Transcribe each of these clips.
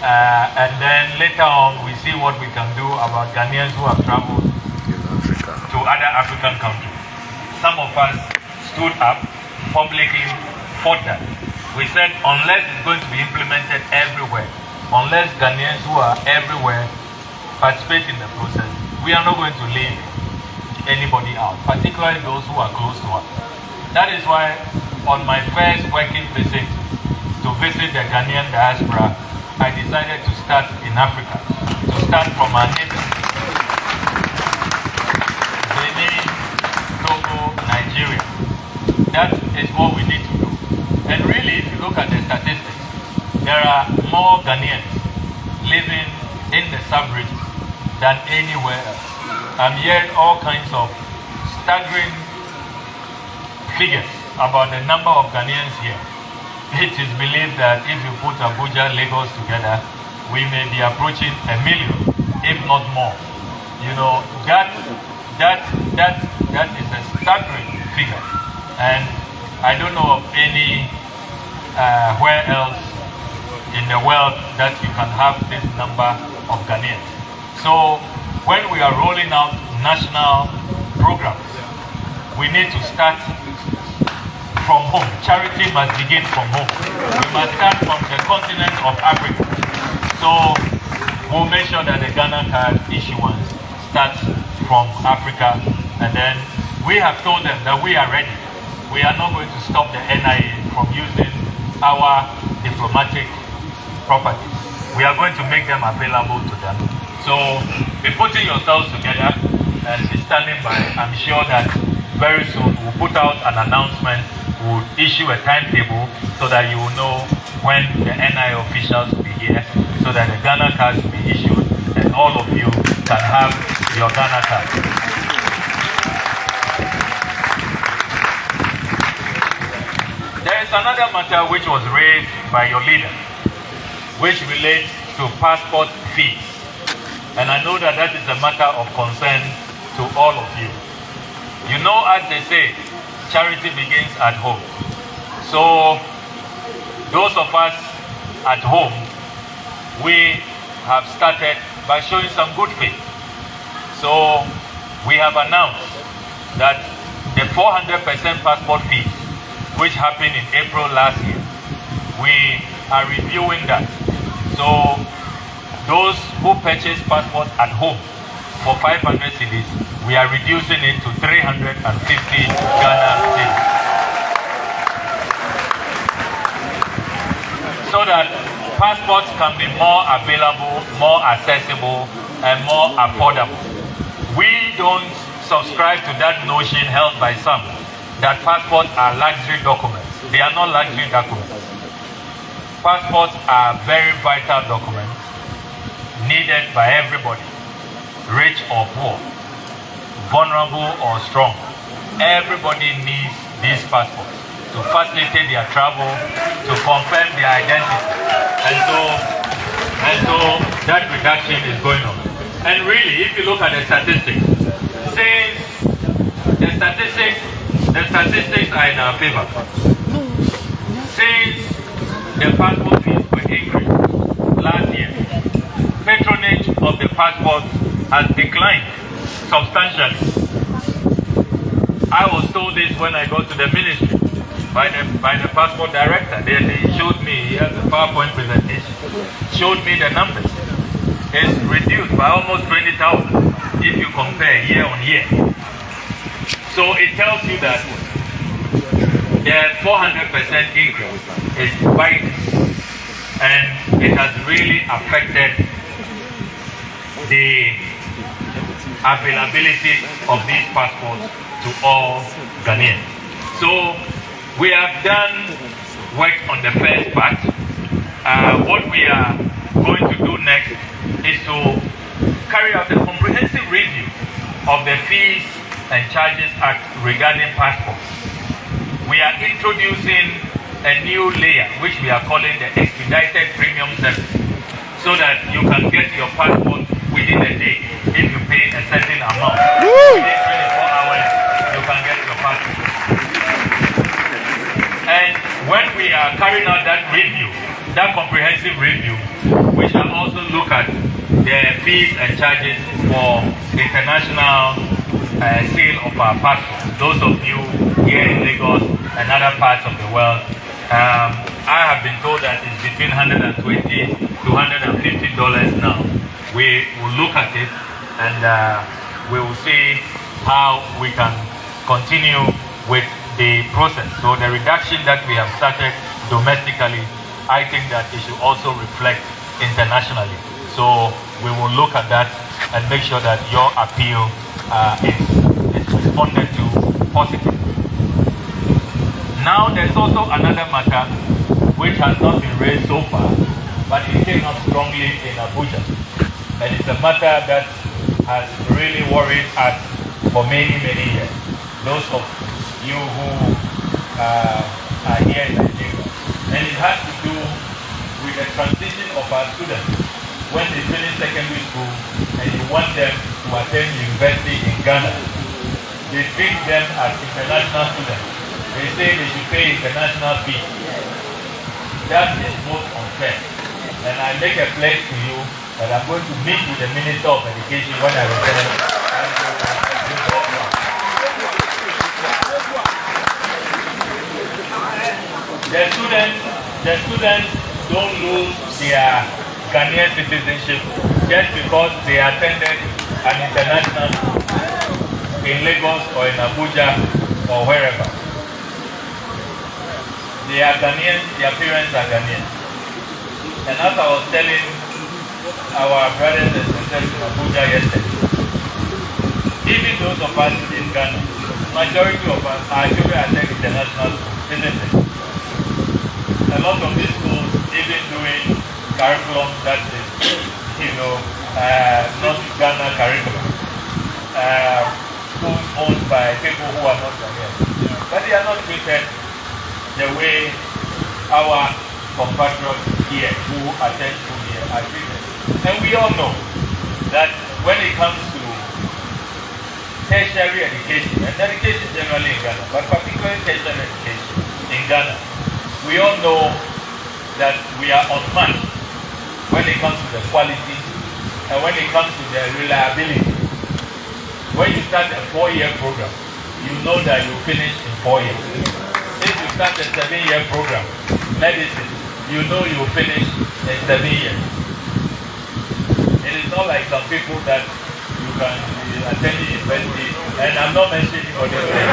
And then later on, we see what we can do about Ghanaians who have traveled to other African countries. Some of us stood up publicly, fought that. We said, unless it's going to be implemented everywhere, unless Ghanaians who are everywhere participate in the process, we are not going to leave anybody out, particularly those who are close to us. That is why on my first working visit to visit the Ghanaian diaspora, I decided to start in Africa, to start from our neighbors. Benin, Togo, Nigeria. That is what we need to do. And really, if you look at the statistics, there are more Ghanaians living in the sub-region than anywhere else. I'm hearing all kinds of staggering figures about the number of Ghanaians here. It is believed that if you put Abuja and Lagos together, we may be approaching 1 million, if not more. You know, that is a staggering figure. And I don't know of any where else in the world that you can have this number of Ghanaians. So when we are rolling out national programs, we need to start from home. Charity must begin from home. We must start from the continent of Africa. So we'll make sure that the Ghana card issuance starts from Africa, and then we have told them that we are ready. We are not going to stop the NIA from using our diplomatic properties. We are going to make them available to them. So be putting yourselves together and be standing by. I'm sure that very soon we'll put out an announcement. We'll issue a timetable so that you will know when the NI officials will be here, so that the Ghana cards will be issued and all of you can have your Ghana card. There is another matter which was raised by your leader, which relates to passport fees. And I know that that is a matter of concern to all of you. You know, as they say, charity begins at home. So those of us at home, we have started by showing some good faith. So we have announced that the 400% passport fees, which happened in April last year, we are reviewing that. So those who purchase passports at home for 500 cedis, we are reducing it to 350 Ghana cedis. So that passports can be more available, more accessible, and more affordable. We don't subscribe to that notion held by some that passports are luxury documents. They are not luxury documents. Passports are very vital documents needed by everybody, rich or poor, vulnerable or strong. Everybody needs these passports to facilitate their travel, to confirm their identity. And so that reduction is going on. And really, if you look at the statistics, since the statistics are in our favor. Since the passport fees were increased last year, patronage of the passport has declined substantially. I was told this when I got to the ministry by the passport director. They showed me, he has a PowerPoint presentation, showed me the numbers. It's reduced by almost 20,000 if you compare year on year. So it tells you that the 400% increase is quite, and it has really affected the availability of these passports to all Ghanaians. So we have done work on the first part. What we are going to do next is to carry out a comprehensive review of the Fees and Charges Act regarding passports. We are introducing a new layer which we are calling the expedited premium service, so that you can get your passport within a day if you pay a certain amount. Within 24 hours, you can get your passport. And when we are carrying out that review, that comprehensive review, we shall also look at the fees and charges for international sale of our passports. Those of you here in Lagos and other parts of the world, I have been told that it's between $120 to $150 now. We will look at it and we will see how we can continue with the process. So the reduction that we have started domestically, I think that it should also reflect internationally. So we will look at that and make sure that your appeal is responded to positively. Now there's also another matter which has not been raised so far, but it came up strongly in Abuja. And it's a matter that has really worried us for many, many years. Those of you who are here in Nigeria. And it has to do with the transition of our students when they finish secondary school and you want them to attend university in Ghana. They treat them as international students. They say they should pay international fee. That is most unfair. And I make a pledge to you that I'm going to meet with the Minister of Education when I return. The students don't lose their Ghanaian citizenship just because they attended an international school in Lagos or in Abuja or wherever. They are Ghanaians, their parents are Ghanaians. And as I was telling our brothers and sisters in Abuja yesterday, even those of us in Ghana, majority of us are children attend international schools, isn't it? A lot of these schools even doing curriculum that is, not Ghana curriculum. Schools owned by people who are not Ghanaian. But they are not treated the way our compatriots here who attend school here are treated. And we all know that when it comes to tertiary education, and education generally in Ghana, but particularly tertiary education in Ghana, we all know that we are unmatched when it comes to the quality and when it comes to the reliability. When you start a 4-year program, you know that you finish in 4 years. If you start a 7-year program, medicine, you know you will finish in 7 years. It is not like some people that you can attend the university, and I'm not mentioning anybody's name.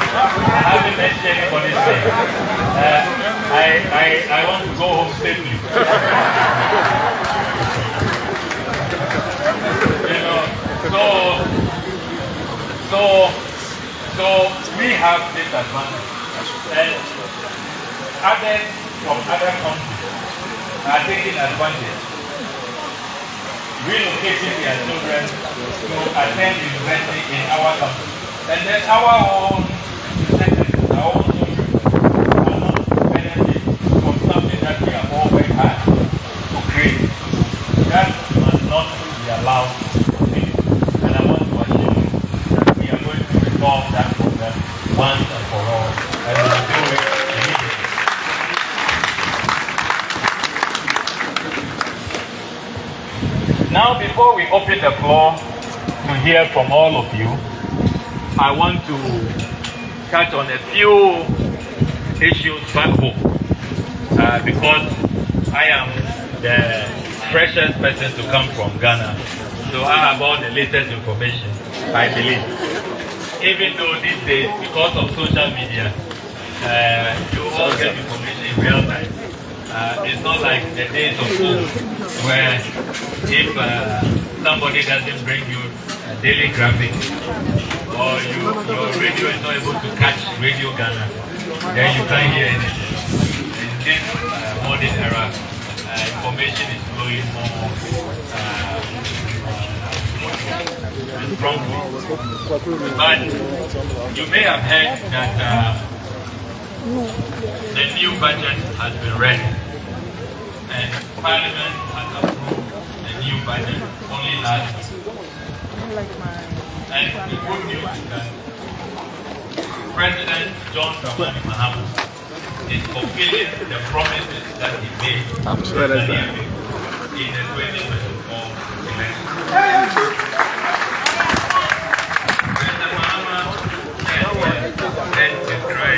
I haven't mentioned anybody's name. I want to go home safely. So we have this advantage. And others from other countries are taking advantage, relocating their children to attend university in our country. And then our own descendants, our own children, will not benefit from something that we have all worked hard to create. That must not be allowed to continue. And I want to assure you that we are going to resolve that problem once and for all, and we will do it immediately. Now, before we open the floor to hear from all of you, I want to touch on a few issues back home because I am the freshest person to come from Ghana, so I have all the latest information, I believe. Even though these days, because of social media, you all get information in real time. It's not like the days of old, where if somebody doesn't bring you a daily graphic, or your radio is not able to catch Radio Ghana, then you can't hear anything. In this modern era, information is flowing more promptly. But you may have heard that the new budget has been read, and Parliament has approved the new budget only last week. And the good news is that President John Dramani Mahama is fulfilling the promises that he made I'm sure that's in that. the 2024 election. Then to try.